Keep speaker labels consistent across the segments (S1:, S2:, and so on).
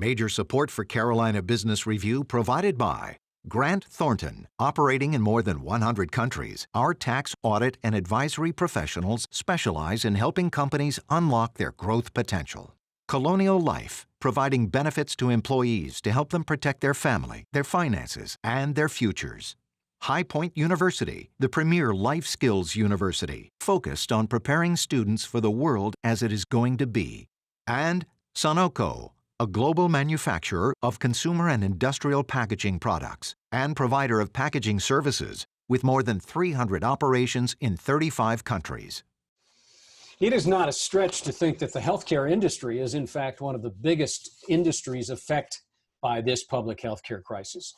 S1: Major support for Carolina Business Review provided by Grant Thornton. Operating in more than 100 countries, our tax, audit, and advisory professionals specialize in helping companies unlock their growth potential. Colonial Life, providing benefits to employees to help them protect their family, their finances, and their futures. High Point University, the premier life skills university, focused on preparing students for the world as it is going to be. And Sunoco, a global manufacturer of consumer and industrial packaging products and provider of packaging services with more than 300 operations in 35 countries.
S2: It is not a stretch to think that the healthcare industry is, in fact, one of the biggest industries affected by this public healthcare crisis.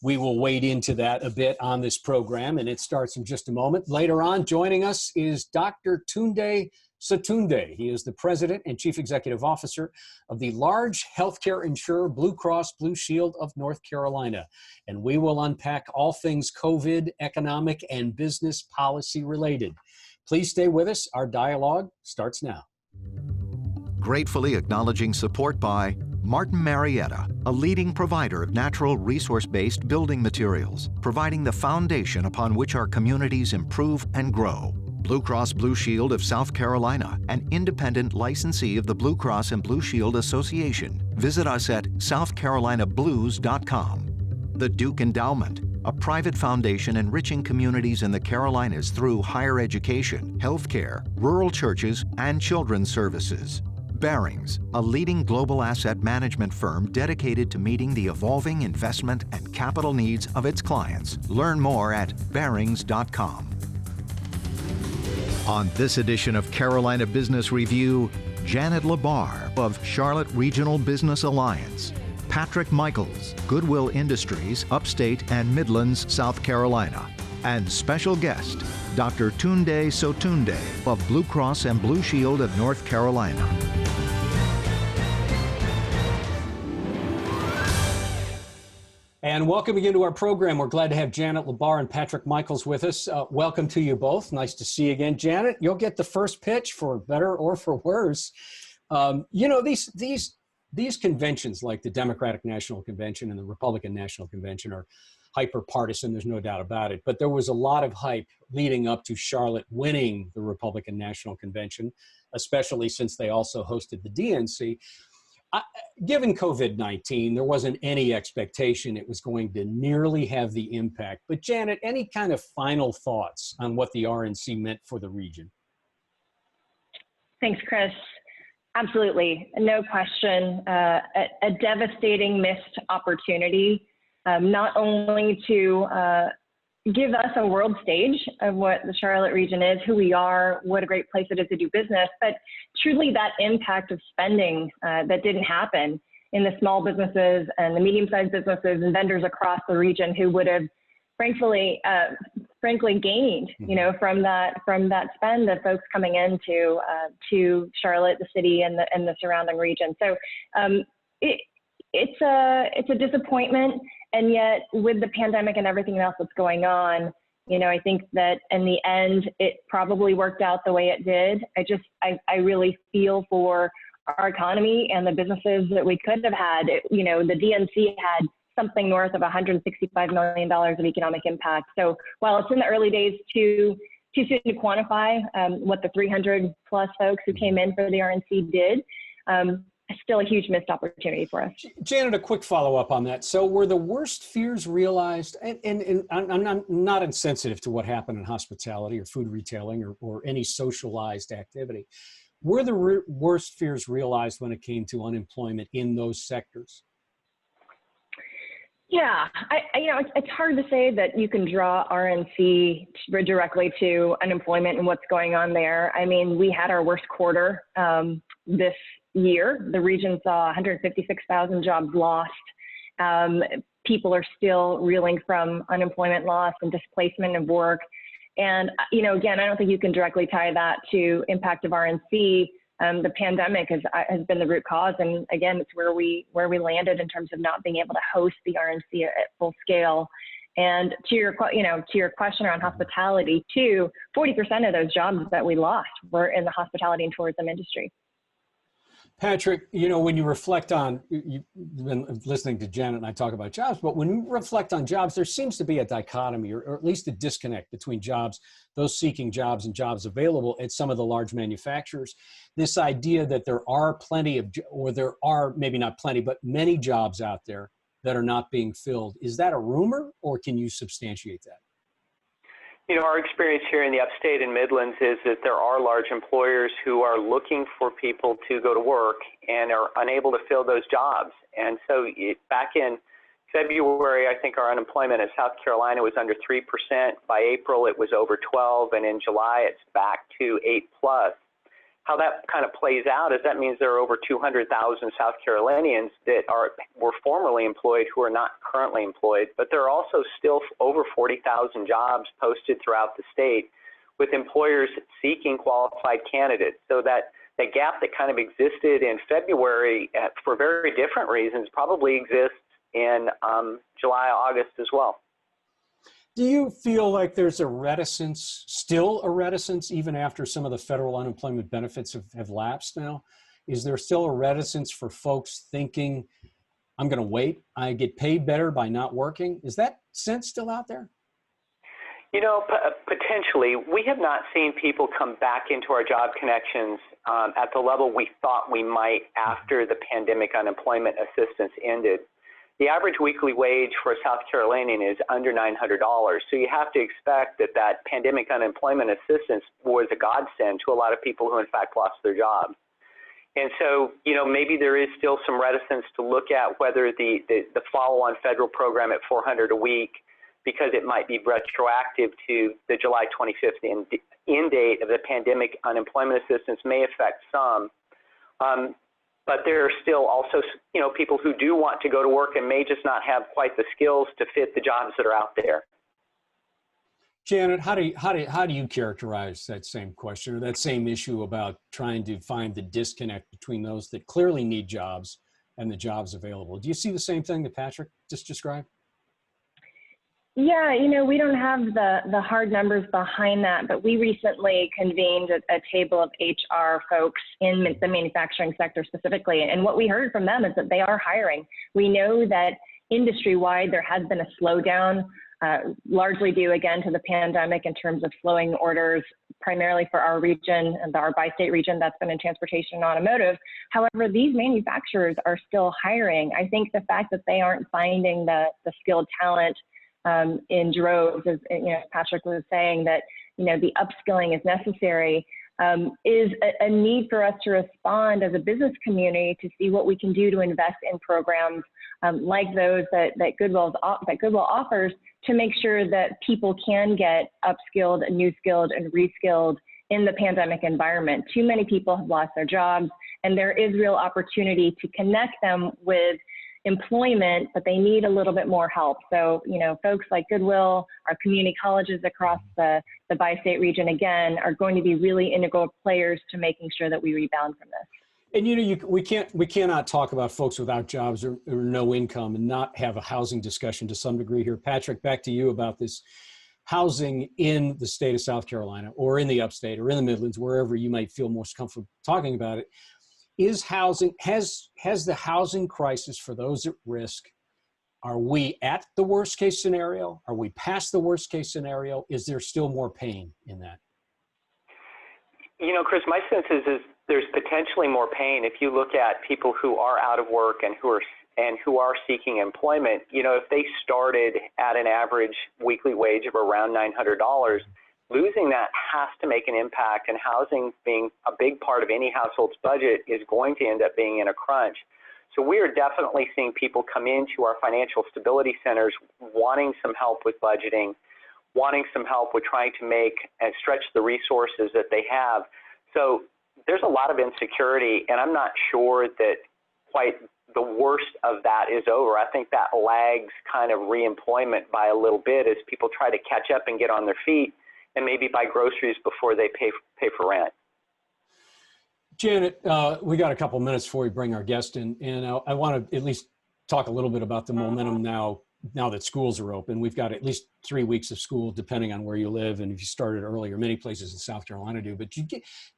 S2: We will wade into that a bit on this program, and it starts in just a moment. Later on, joining us is Dr. Tunde Sotunde. He is the President and Chief Executive Officer of the large healthcare insurer Blue Cross Blue Shield of North Carolina. And we will unpack all things COVID, economic, and business policy related. Please stay with us. Our dialogue starts now.
S1: Gratefully acknowledging support by Martin Marietta, a leading provider of natural resource-based building materials, providing the foundation upon which our communities improve and grow. Blue Cross Blue Shield of South Carolina, an independent licensee of the Blue Cross and Blue Shield Association. Visit us at southcarolinablues.com. The Duke Endowment, a private foundation enriching communities in the Carolinas through higher education, healthcare, rural churches, and children's services. Barings, a leading global asset management firm dedicated to meeting the evolving investment and capital needs of its clients. Learn more at barings.com. On this edition of Carolina Business Review, Janet LaBar of Charlotte Regional Business Alliance, Patrick Michaels, Goodwill Industries, Upstate and Midlands, South Carolina, and special guest, Dr. Tunde Sotunde of Blue Cross and Blue Shield of North Carolina.
S2: And welcome again to our program. We're glad to have Janet LaBar and Patrick Michaels with us. Welcome to you both. Nice to see you again. Janet, you'll get the first pitch for better or for worse. These conventions like the Democratic National Convention and the Republican National Convention are hyper-partisan, there's no doubt about it. But there was a lot of hype leading up to Charlotte winning the Republican National Convention, especially since they also hosted the DNC. Given COVID-19, there wasn't any expectation it was going to nearly have the impact. But Janet, any kind of final thoughts on what the RNC meant for the region?
S3: Thanks, Chris. Absolutely, no question. A devastating missed opportunity, not only to give us a world stage of what the Charlotte region is, who we are, what a great place it is to do business, but truly that impact of spending that didn't happen in the small businesses and the medium-sized businesses and vendors across the region who would have frankly gained, from that spend of folks coming into to Charlotte, the city, and the surrounding region. So it's a disappointment. And yet, with the pandemic and everything else that's going on, I think that in the end, it probably worked out the way it did. I really feel for our economy and the businesses that we could have had. The DNC had something north of $165 million of economic impact. So while it's in the early days too soon to quantify what the 300 plus folks who came in for the RNC did, still a huge missed opportunity for us.
S2: Janet, a quick follow-up on that. So were the worst fears realized, and I'm not insensitive to what happened in hospitality or food retailing or any socialized activity. Were the worst fears realized when it came to unemployment in those sectors?
S3: Yeah, it's hard to say that you can draw RNC directly to unemployment and what's going on there. I mean, we had our worst quarter this year. The region saw 156,000 jobs lost. People are still reeling from unemployment loss and displacement of work. And, again, I don't think you can directly tie that to impact of RNC. The pandemic has been the root cause. And again, it's where we landed in terms of not being able to host the RNC at full scale. And to your question around hospitality too, 40% of those jobs that we lost were in the hospitality and tourism industry.
S2: Patrick, you know, when you reflect on, you've been listening to Janet and I talk about jobs, but when you reflect on jobs, there seems to be a dichotomy or at least a disconnect between jobs, those seeking jobs and jobs available at some of the large manufacturers. This idea that there are plenty of, or there are maybe not plenty, but many jobs out there that are not being filled. Is that a rumor or can you substantiate that?
S4: You know, our experience here in the Upstate and Midlands is that there are large employers who are looking for people to go to work and are unable to fill those jobs. And so back in February, I think our unemployment in South Carolina was under 3%. By April, it was over 12, and in July, it's back to 8+. How that kind of plays out is that means there are over 200,000 South Carolinians that were formerly employed who are not currently employed, but there are also still over 40,000 jobs posted throughout the state with employers seeking qualified candidates. So that the gap that kind of existed in February for very different reasons probably exists in July, August as well.
S2: Do you feel like there's a reticence, still a reticence, even after some of the federal unemployment benefits have lapsed now? Is there still a reticence for folks thinking, I'm going to wait, I get paid better by not working? Is that sense still out there?
S4: You know, potentially. We have not seen people come back into our job connections at the level we thought we might after the pandemic unemployment assistance ended. The average weekly wage for a South Carolinian is under $900. So you have to expect that that pandemic unemployment assistance was a godsend to a lot of people who in fact lost their jobs. And so, you know, maybe there is still some reticence to look at whether the follow-on federal program at $400 a week, because it might be retroactive to the July 25th end date of the pandemic unemployment assistance, may affect some. But there are still also, you know, people who do want to go to work and may just not have quite the skills to fit the jobs that are out there.
S2: Janet, how do you characterize that same question or that same issue about trying to find the disconnect between those that clearly need jobs and the jobs available? Do you see the same thing that Patrick just described?
S3: Yeah, you know, we don't have the hard numbers behind that, but we recently convened a table of HR folks in the manufacturing sector specifically, and what we heard from them is that they are hiring. We know that industry-wide there has been a slowdown, largely due again to the pandemic in terms of slowing orders, primarily for our region and our bi-state region that's been in transportation and automotive. However, these manufacturers are still hiring. I think the fact that they aren't finding the skilled talent in droves, as you know, Patrick was saying, that you know the upskilling is necessary, is a need for us to respond as a business community to see what we can do to invest in programs like those that Goodwill offers to make sure that people can get upskilled, new skilled, and reskilled in the pandemic environment. Too many people have lost their jobs, and there is real opportunity to connect them with employment, but they need a little bit more help. So, you know, folks like Goodwill, our community colleges across the bi-state region, again, are going to be really integral players to making sure that we rebound from this.
S2: And you know, we cannot talk about folks without jobs or no income and not have a housing discussion to some degree here. Patrick, back to you about this housing in the state of South Carolina or in the Upstate or in the Midlands, wherever you might feel most comfortable talking about it. Is housing, has the housing crisis for those at risk, are we at the worst case scenario? Are we past the worst case scenario? Is there still more pain in that?
S4: You know, Chris, my sense is there's potentially more pain if you look at people who are out of work and who are seeking employment. You know, if they started at an average weekly wage of around $900, losing that has to make an impact, and housing being a big part of any household's budget is going to end up being in a crunch. So we are definitely seeing people come into our financial stability centers wanting some help with budgeting, wanting some help with trying to make and stretch the resources that they have. So there's a lot of insecurity, and I'm not sure that quite the worst of that is over. I think that lags kind of reemployment by a little bit as people try to catch up and get on their feet and maybe buy groceries before they pay for rent.
S2: Janet, we got a couple minutes before we bring our guest in, and I want to at least talk a little bit about the momentum now now that schools are open, we've got at least 3 weeks of school, depending on where you live. And if you started earlier, many places in South Carolina do. But do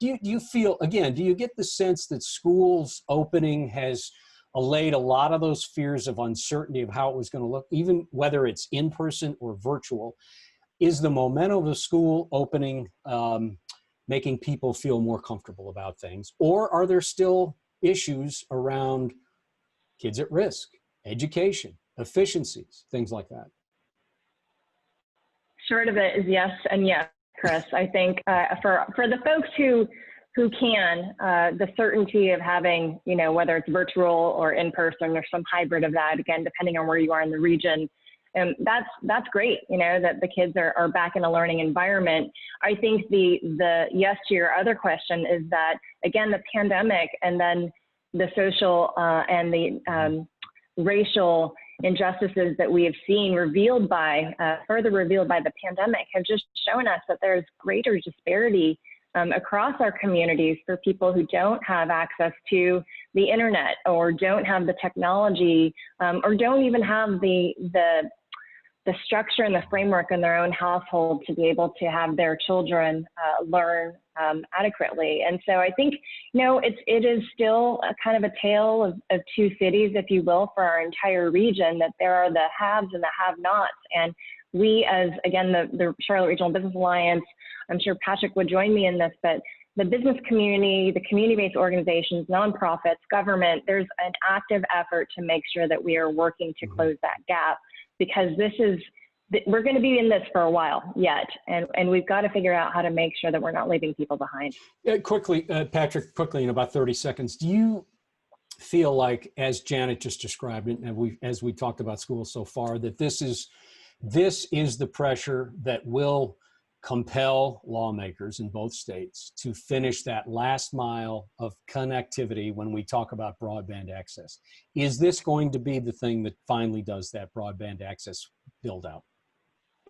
S2: you feel, again, do you get the sense that schools opening has allayed a lot of those fears of uncertainty of how it was going to look, even whether it's in person or virtual? Is the momentum of the school opening making people feel more comfortable about things? Or are there still issues around kids at risk, education, efficiencies, things like that?
S3: Short of it is yes and yes, Chris. I think for the folks who can, the certainty of having, whether it's virtual or in person or some hybrid of that, again, depending on where you are in the region, that's great, that the kids are back in a learning environment. I think the yes to your other question is that, again, the pandemic and then the social and the racial injustices that we have seen further revealed by the pandemic have just shown us that there's greater disparity across our communities for people who don't have access to the internet or don't have the technology or don't even have the structure and the framework in their own household to be able to have their children learn adequately. And so I think, it is still a kind of a tale of two cities, if you will, for our entire region, that there are the haves and the have-nots. And we, as, again, the Charlotte Regional Business Alliance, I'm sure Patrick would join me in this, but the business community, the community-based organizations, nonprofits, government, there's an active effort to make sure that we are working to close that gap, because we're going to be in this for a while yet, and we've got to figure out how to make sure that we're not leaving people behind.
S2: Quickly, Patrick, in about 30 seconds, do you feel like, as Janet just described it, and as we talked about schools so far, that this is the pressure that will compel lawmakers in both states to finish that last mile of connectivity when we talk about broadband access? Is this going to be the thing that finally does that broadband access build out?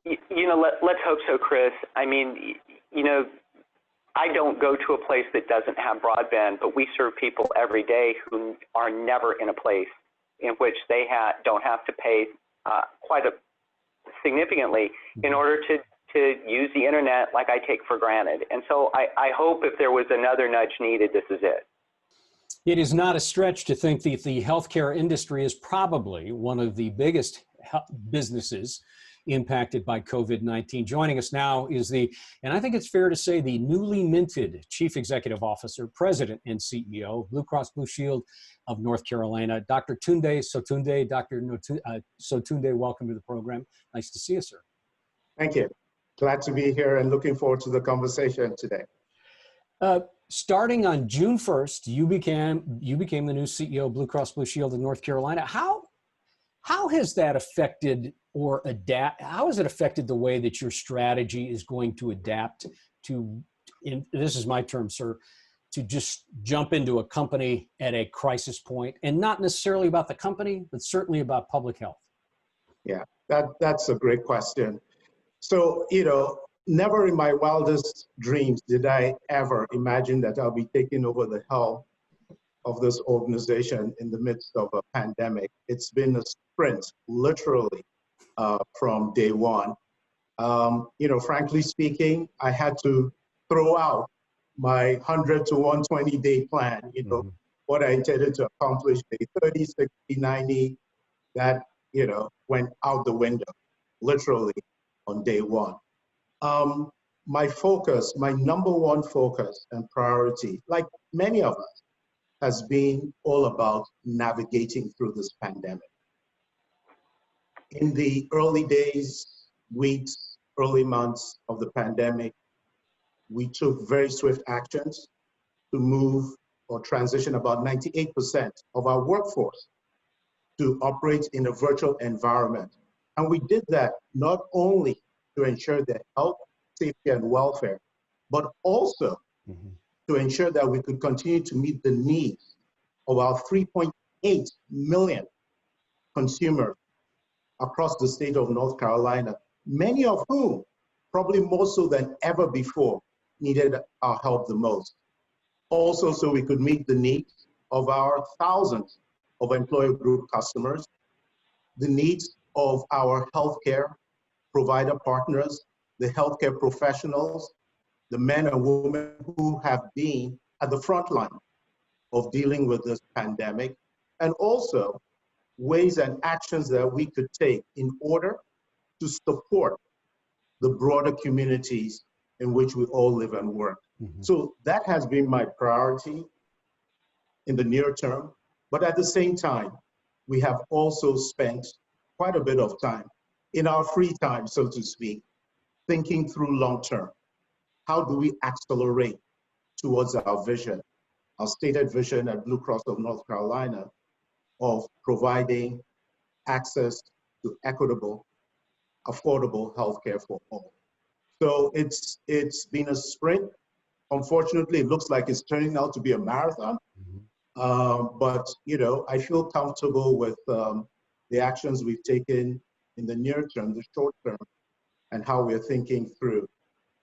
S4: Let's hope so, Chris. I mean, I don't go to a place that doesn't have broadband, but we serve people every day who are never in a place in which they don't have to pay quite significantly in order to use the internet like I take for granted. And so I hope if there was another nudge needed, this is it.
S2: It is not a stretch to think that the healthcare industry is probably one of the biggest businesses impacted by COVID-19. Joining us now is and I think it's fair to say, the newly minted Chief Executive Officer, President, and CEO of Blue Cross Blue Shield of North Carolina, Dr. Tunde Sotunde. Dr. Sotunde, welcome to the program. Nice to see you, sir.
S5: Thank you. Glad to be here and looking forward to the conversation today.
S2: Starting on June 1st, you became the new CEO of Blue Cross Blue Shield of North Carolina. How has that affected how has it affected the way that your strategy is going to adapt to, this is my term, sir, to just jump into a company at a crisis point, and not necessarily about the company, but certainly about public health?
S5: Yeah, that's a great question. So, never in my wildest dreams did I ever imagine that I'll be taking over the helm of this organization in the midst of a pandemic. It's been a sprint, literally, from day one. Frankly speaking, I had to throw out my 100 to 120 day plan, what I intended to accomplish, day 30, 60, 90, that, went out the window, literally, on day one. My number one focus and priority, like many of us, has been all about navigating through this pandemic. In the early days, weeks, early months of the pandemic, we took very swift actions to move or transition about 98% of our workforce to operate in a virtual environment. And we did that not only to ensure their health, safety, and welfare, but also to ensure that we could continue to meet the needs of our 3.8 million consumers across the state of North Carolina, many of whom, probably more so than ever before, needed our help the most. Also, so we could meet the needs of our thousands of employer group customers, the needs of our healthcare provider partners, the healthcare professionals, the men and women who have been at the front line of dealing with this pandemic, and also ways and actions that we could take in order to support the broader communities in which we all live and work. Mm-hmm. So that has been my priority in the near term, but at the same time, we have also spent quite a bit of time in our free time, so to speak, thinking through long term. How do we accelerate towards our vision, our stated vision at Blue Cross of North Carolina of providing access to equitable, affordable healthcare for all? So it's been a sprint. Unfortunately, it looks like it's turning out to be a marathon. Mm-hmm. But I feel comfortable with the actions we've taken in the near term, the short term, and how we're thinking through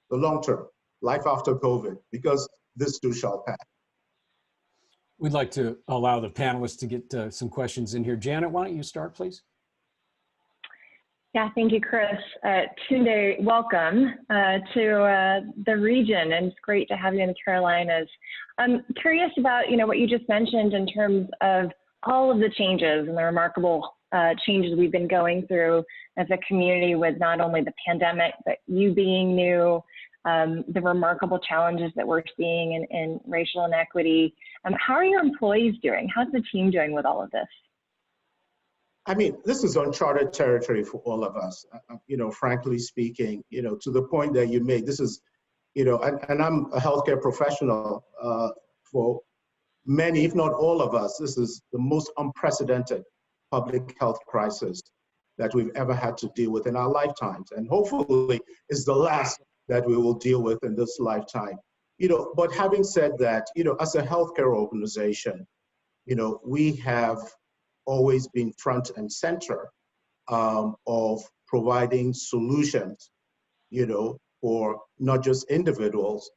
S5: the long term, life after COVID, because this too shall pass.
S2: We'd like to allow the panelists to get some questions in here. Janet, why don't you start, please?
S3: Yeah, thank you, Chris. Tunde, welcome to the region, and it's great to have you in the Carolinas. I'm curious about, what you just mentioned in terms of all of the changes and the remarkable changes we've been going through as a community with not only the pandemic, but you being new, the remarkable challenges that we're seeing in racial inequity. How are your employees doing? How's the team doing with all of this?
S5: I mean, this is uncharted territory for all of us, frankly speaking, to the point that you made. This is, and I'm a healthcare professional. For many, if not all of us, this is the most unprecedented public health crisis that we've ever had to deal with in our lifetimes. And hopefully is the last that we will deal with in this lifetime. But having said that, as a healthcare organization, we have always been front and center of providing solutions, for not just individuals,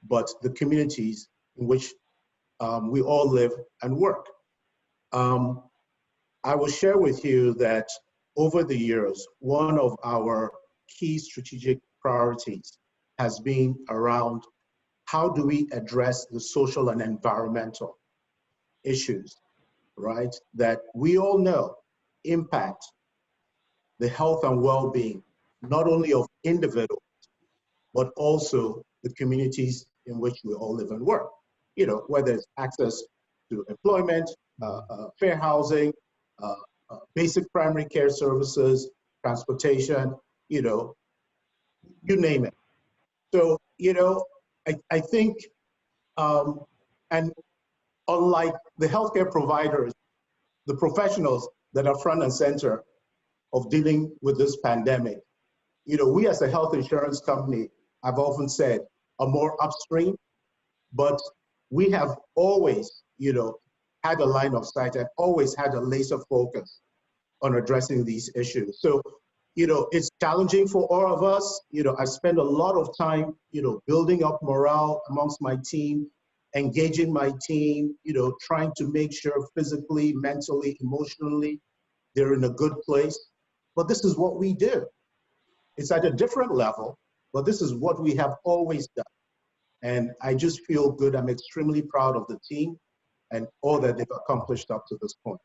S5: but the communities in which we all live and work. I will share with you that over the years, one of our key strategic priorities has been around how do we address the social and environmental issues, right, that we all know impact the health and well-being, not only of individuals, but also the communities in which we all live and work. Whether it's access to employment, fair housing, basic primary care services, transportation, you name it. So, I think, and unlike the healthcare providers, the professionals that are front and center of dealing with this pandemic, we as a health insurance company, I've often said, are more upstream, but we have always, had a line of sight and always had a laser focus on addressing these issues. So, it's challenging for all of us. I spend a lot of time, building up morale amongst my team, engaging my team, trying to make sure physically, mentally, emotionally, they're in a good place. But this is what we do. It's at a different level, but this is what we have always done. And I just feel good. I'm extremely proud of the team and all that they've accomplished up to this point.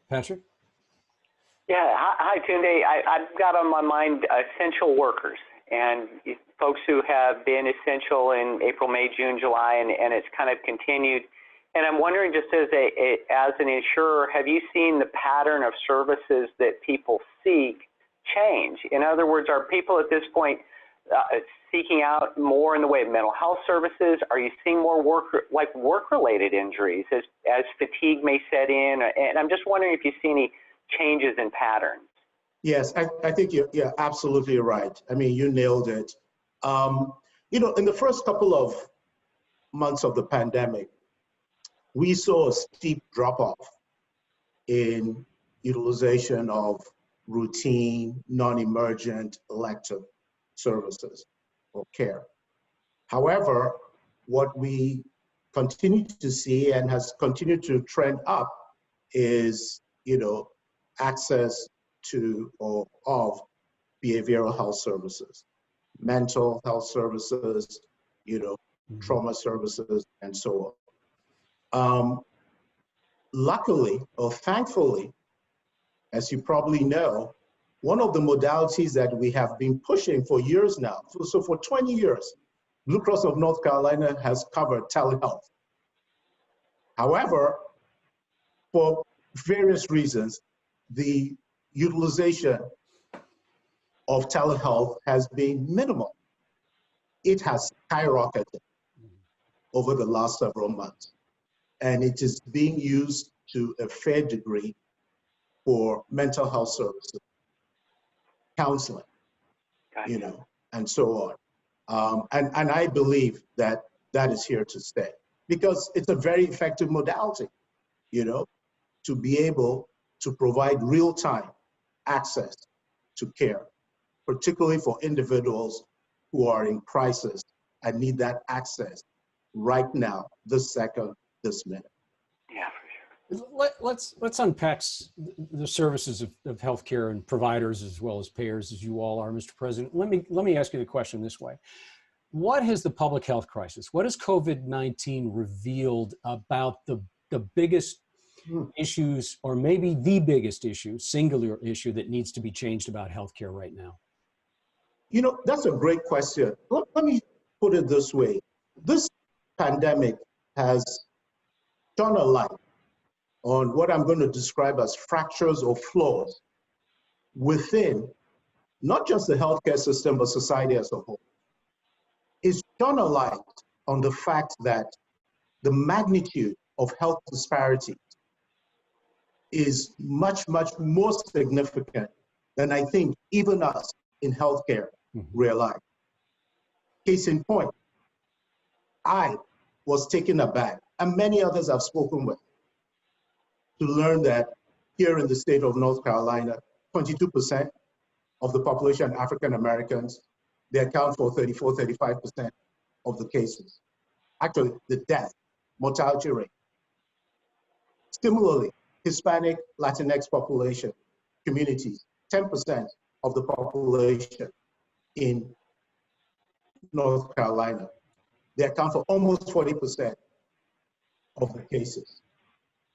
S2: Patrick?
S4: Yeah, hi, Tunde. I've got on my mind essential workers and folks who have been essential in April, May, June, July, and it's kind of continued. And I'm wondering, just as an insurer, have you seen the pattern of services that people seek change? In other words, are people at this point seeking out more in the way of mental health services? Are you seeing more work-related injuries as fatigue may set in? And I'm just wondering if you see any changes in patterns.
S5: Yes, I think you're absolutely right. I mean, you nailed it. In the first couple of months of the pandemic, we saw a steep drop-off in utilization of routine, non-emergent, elective services or care. However, what we continue to see and has continued to trend up is, access to or of behavioral health services, mental health services, trauma services, and so on. Luckily or thankfully, as you probably know, one of the modalities that we have been pushing for years now, so for 20 years, Blue Cross of North Carolina has covered telehealth. However, for various reasons, the utilization of telehealth has been minimal. It has skyrocketed over the last several months, and it is being used to a fair degree for mental health services, counseling, and so on. And I believe that that is here to stay because it's a very effective modality, to be able to provide real-time access to care, particularly for individuals who are in crisis and need that access right now, this second, this minute.
S4: Yeah, for
S2: sure. Let's unpack the services of healthcare and providers as well as payers, as you all are, Mr. President. Let me ask you the question this way. What has the public health crisis, what has COVID-19 revealed about the biggest issues, or maybe the biggest issue, singular issue that needs to be changed about healthcare right now?
S5: That's a great question. Let me put it this way. This pandemic has shone a light on what I'm going to describe as fractures or flaws within not just the healthcare system, but society as a whole. It's shone a light on the fact that the magnitude of health disparities is much, much more significant than I think even us in healthcare realize. Case in point, I was taken aback, and many others I've spoken with, to learn that here in the state of North Carolina, 22% of the population are African Americans. They account for 34, 35% of the cases. Actually, the death, mortality rate. Similarly, Hispanic, Latinx population communities, 10% of the population in North Carolina. They account for almost 40% of the cases.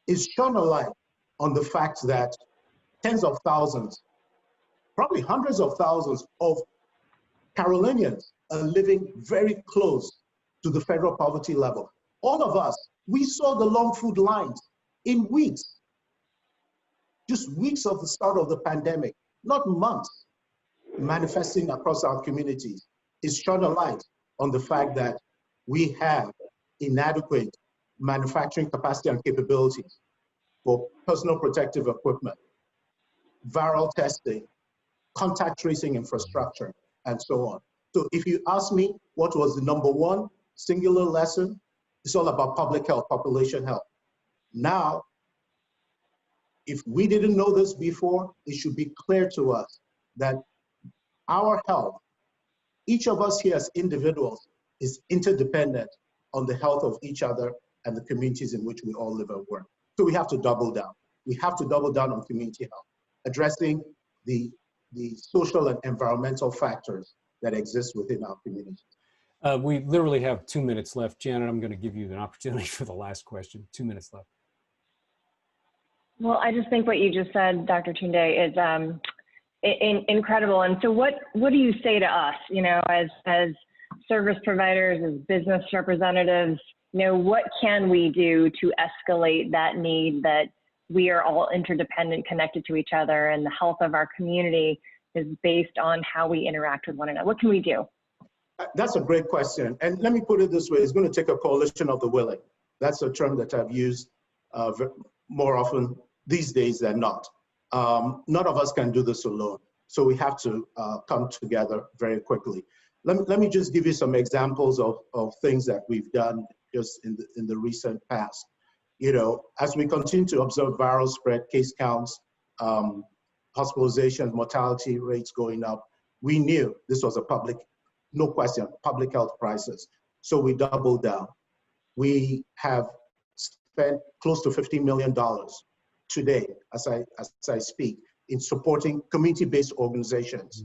S5: It's shone a light on the fact that tens of thousands, probably hundreds of thousands of Carolinians are living very close to the federal poverty level. All of us, we saw the long food lines in weeks, just weeks of the start of the pandemic, not months, manifesting across our communities. It's shone a light on the fact that we have inadequate manufacturing capacity and capabilities for personal protective equipment, viral testing, contact tracing infrastructure, and so on. So if you ask me what was the number one singular lesson, it's all about public health, population health. Now, if we didn't know this before, it should be clear to us that our health, each of us here as individuals, is interdependent on the health of each other and the communities in which we all live and work. So we have to double down. We have to double down on community health, addressing the social and environmental factors that exist within our communities.
S2: We literally have 2 minutes left. Janet, I'm going to give you an opportunity for the last question. 2 minutes left.
S3: Well, I just think what you just said, Dr. Tunde, is incredible. And so what do you say to us, as service providers, as business representatives, what can we do to escalate that need that we are all interdependent, connected to each other, and the health of our community is based on how we interact with one another? What can we do?
S5: That's a great question. And let me put it this way. It's going to take a coalition of the willing. That's a term that I've used more often these days than not. None of us can do this alone. So we have to come together very quickly. Let me just give you some examples of things that we've done just in the recent past. As we continue to observe viral spread, case counts, hospitalization, mortality rates going up, we knew this was a public health crisis. So we doubled down. We have spent close to $50 million today, as I speak, in supporting community-based organizations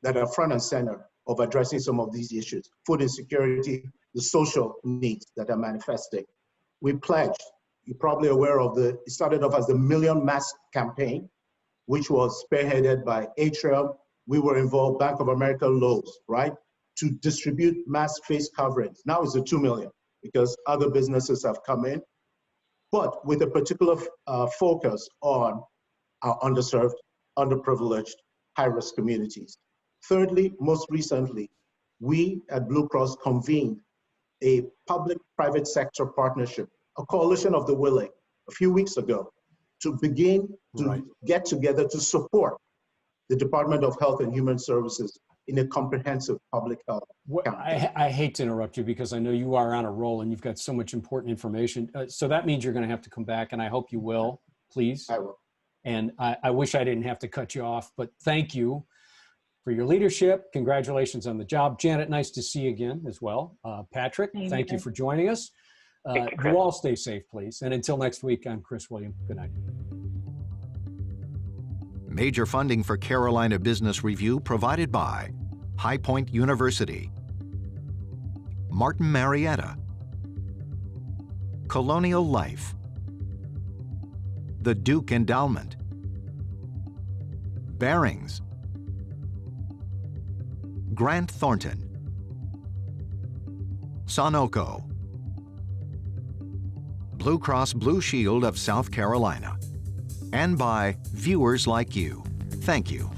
S5: that are front and center of addressing some of these issues, food insecurity, the social needs that are manifesting. We pledged, you're probably aware of it started off as the Million Mask campaign, which was spearheaded by Atrium. We were involved, Bank of America, Lowe's, right? To distribute mask face coverings. Now it's the 2 million because other businesses have come in, but with a particular focus on our underserved, underprivileged, high-risk communities. Thirdly, most recently, we at Blue Cross convened a public-private sector partnership, a coalition of the willing, a few weeks ago, to begin to get together to support the Department of Health and Human Services in a comprehensive public health campaign.
S2: I hate to interrupt you because I know you are on a roll and you've got so much important information. So that means you're going to have to come back, and I hope you will, please.
S5: I will.
S2: And I wish I didn't have to cut you off, but thank you for your leadership. Congratulations on the job. Janet, nice to see you again as well. Patrick, thank you for joining us. You all stay safe, please. And until next week, I'm Chris William. Good night.
S1: Major funding for Carolina Business Review provided by High Point University, Martin Marietta, Colonial Life, the Duke Endowment, Barings, Grant Thornton, Sonoco, Blue Cross Blue Shield of South Carolina, and by viewers like you. Thank you.